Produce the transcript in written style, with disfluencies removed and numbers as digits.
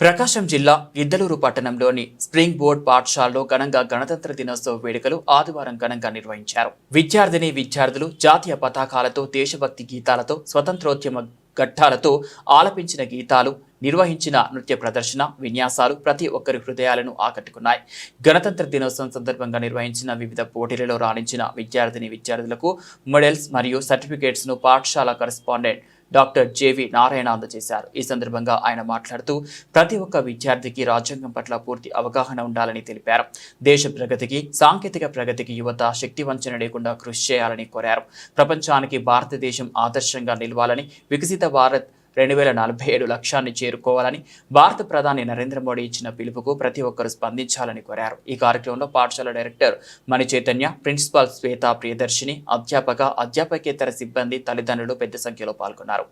ప్రకాశం జిల్లా గిద్దలూరు పట్టణంలోని spring board పాఠశాలలో ఘనంగా గణతంత్ర దినోత్సవ వేడుకలు ఆదివారం ఘనంగా నిర్వహించారు. విద్యార్థులు జాతీయ పతాకాలతో, దేశభక్తి గీతాలతో, స్వతంత్రోద్యమ ఘట్టాలతో ఆలపించిన గీతాలు, నిర్వహించిన నృత్య ప్రదర్శన, విన్యాసాలు ప్రతి ఒక్కరి హృదయాలను ఆకట్టుకున్నాయి. గణతంత్ర దినోత్సవం సందర్భంగా నిర్వహించిన వివిధ పోటీలలో రాణించిన విద్యార్థులకు మెడల్స్ మరియు సర్టిఫికేట్స్ ను పాఠశాల కరెస్పాండెంట్ డాక్టర్ జేవి నారాయణ అందజేశారు. ఈ సందర్భంగా ఆయన మాట్లాడుతూ ప్రతి ఒక్క విద్యార్థికి రాజ్యాంగం పట్ల పూర్తి అవగాహన ఉండాలని తెలిపారు. దేశ ప్రగతికి, సాంకేతిక ప్రగతికి యువత శక్తివంచన లేకుండా కృషి చేయాలని కోరారు. ప్రపంచానికి భారతదేశం ఆదర్శంగా నిలవాలని, వికసిత భారత్ 2047 లక్ష్యాన్ని చేరుకోవాలని భారత ప్రధాని నరేంద్ర మోడీ ఇచ్చిన పిలుపుకు ప్రతి ఒక్కరూ స్పందించాలని కోరారు. ఈ కార్యక్రమంలో పాఠశాల డైరెక్టర్ మణి చైతన్య, ప్రిన్సిపాల్ శ్వేత ప్రియదర్శిని, అధ్యాపకేతర సిబ్బంది, తల్లిదండ్రులు పెద్ద సంఖ్యలో పాల్గొన్నారు.